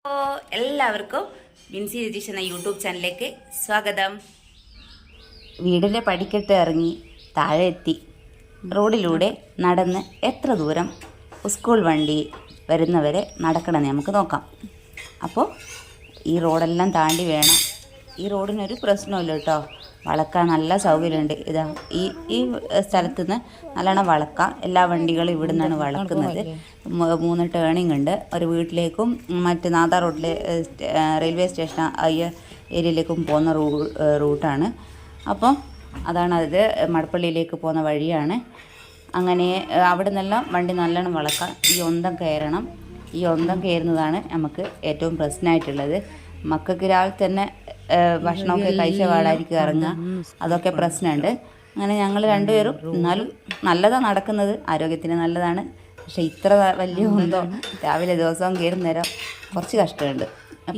എല്ലാവർക്കും ബിൻസി രതീഷ് എന്ന യൂട്യൂബ് ചാനലിലേക്ക് സ്വാഗതം. വീടിൻ്റെ പടിക്കെട്ട് ഇറങ്ങി താഴെ എത്തി. റോഡിലൂടെ നടന്ന് എത്ര ദൂരം സ്കൂൾ വണ്ടി വരുന്നവരെ നടക്കണമെന്ന് നമുക്ക് നോക്കാം. അപ്പോൾ ഈ റോഡെല്ലാം താണ്ടി വേണം. ഈ റോഡിനൊരു പ്രശ്നമില്ല കേട്ടോ, വളക്കാൻ നല്ല സൗകര്യമുണ്ട്. ഇതാ ഈ സ്ഥലത്ത് നിന്ന് നല്ലോണം വളക്കാം. എല്ലാ വണ്ടികളും ഇവിടെ നിന്നാണ് വളക്കുന്നത്. 3 ടേണിംഗ് ഉണ്ട്. ഒരു വീട്ടിലേക്കും മറ്റ് നാദാ റോഡിലെ റെയിൽവേ സ്റ്റേഷൻ ഏരിയയിലേക്കും പോകുന്ന റൂട്ടാണ്. അപ്പം അത് മടപ്പള്ളിയിലേക്ക് പോകുന്ന വഴിയാണ്. അങ്ങനെ അവിടെ നിന്നെല്ലാം വണ്ടി നല്ലോണം വളക്കാം. ഈ ഒന്തം കയറണം. ഈ ഒന്തം കയറുന്നതാണ് നമുക്ക് ഏറ്റവും പ്രശ്നമായിട്ടുള്ളത്. മക്കൾക്ക് രാവിലെ തന്നെ ഭക്ഷണമൊക്കെ കഴിച്ച പാടായിരിക്കും ഇറങ്ങുക. അതൊക്കെ പ്രശ്നമുണ്ട്. അങ്ങനെ ഞങ്ങൾ രണ്ടുപേരും, എന്നാലും നല്ലതാണ് നടക്കുന്നത്, ആരോഗ്യത്തിന് നല്ലതാണ്. പക്ഷെ ഇത്ര വലിയ ഒന്നോ രാവിലെ ദിവസവും കയറുന്നേരം കുറച്ച് കഷ്ടമുണ്ട്.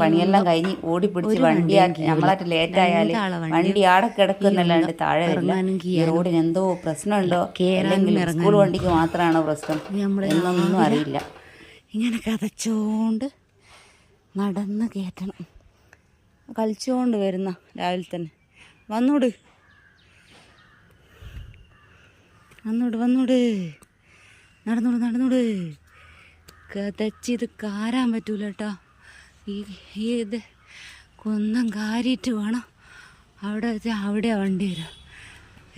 പണിയെല്ലാം കഴിഞ്ഞ് ഓടിപ്പിടിച്ച് വണ്ടിയാക്കി നമ്മളായിട്ട് ലേറ്റായാൽ വണ്ടി ആടെ കിടക്കുന്നല്ലാണ്ട് താഴെ വരില്ല. ഈ റോഡിന് എന്തോ പ്രശ്നമുണ്ടോ, അല്ലെങ്കിൽ സ്കൂൾ വണ്ടിക്ക് മാത്രമാണോ പ്രശ്നം എന്നൊന്നും അറിയില്ല. ഇങ്ങനെ കതച്ചോണ്ട് നടന്ന് കയറ്റണം. കളിച്ചുകൊണ്ട് വരുന്ന രാവിലെ തന്നെ വന്നൂട് നടന്നൂട് കതച്ചിത് കാരാൻ പറ്റൂല കേട്ടോ. ഇത് കുന്നം കാരിയിട്ട് വേണം അവിടെ വണ്ടി വരും.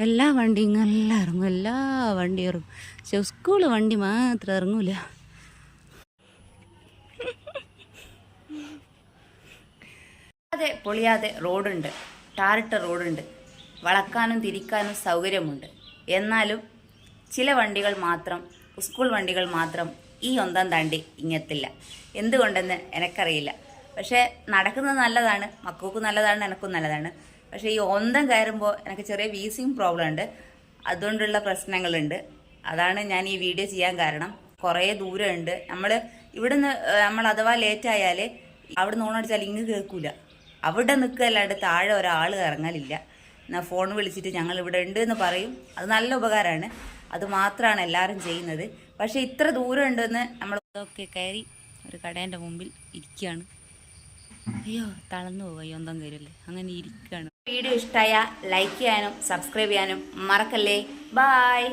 എല്ലാ വണ്ടിയും എല്ലാം ഇറങ്ങും, എല്ലാ വണ്ടിയും ഇറങ്ങും. പക്ഷെ സ്കൂൾ വണ്ടി മാത്രം ഇറങ്ങൂല. പൊളിയാതെ റോഡുണ്ട്, ടാറിട്ട റോഡുണ്ട്, വളക്കാനും തിരിക്കാനും സൗകര്യമുണ്ട്. എന്നാലും ചില വണ്ടികൾ മാത്രം, സ്കൂൾ വണ്ടികൾ മാത്രം ഈ ഒന്തം താണ്ടി ഇങ്ങെത്തില്ല. എന്തുകൊണ്ടെന്ന് എനിക്കറിയില്ല. പക്ഷേ നടക്കുന്നത് നല്ലതാണ്, മക്കൾക്കും നല്ലതാണ്, എനിക്കും നല്ലതാണ്. പക്ഷേ ഈ ഒന്തം കയറുമ്പോൾ എനിക്ക് ചെറിയ വീസിങ് പ്രോബ്ലം ഉണ്ട്, അതുകൊണ്ടുള്ള പ്രശ്നങ്ങളുണ്ട്. അതാണ് ഞാൻ ഈ വീഡിയോ ചെയ്യാൻ കാരണം. കുറേ ദൂരമുണ്ട്. നമ്മൾ അഥവാ ലേറ്റായാൽ അവിടെ നിന്ന് ഓണടിച്ചാൽ ഇങ്ങ് കേൾക്കൂല. അവിടെ നിൽക്കുകയല്ലാണ്ട് താഴെ ഒരാൾ ഇറങ്ങലില്ല. എന്നാൽ ഫോൺ വിളിച്ചിട്ട് ഞങ്ങൾ ഇവിടെ ഉണ്ട് എന്ന് പറയും. അത് നല്ല ഉപകാരമാണ്. അത് മാത്രമാണ് എല്ലാവരും ചെയ്യുന്നത്. പക്ഷേ ഇത്ര ദൂരം ഉണ്ടെന്ന് നമ്മളൊക്കെ കയറി ഒരു കടേൻ്റെ മുമ്പിൽ ഇരിക്കുകയാണ്. അയ്യോ തളർന്നു പോയി, ഒന്തം കയറില്ലേ, അങ്ങനെ ഇരിക്കുകയാണ്. വീഡിയോ ഇഷ്ടമായ ലൈക്ക് ചെയ്യാനും സബ്സ്ക്രൈബ് ചെയ്യാനും മറക്കല്ലേ. ബായ്.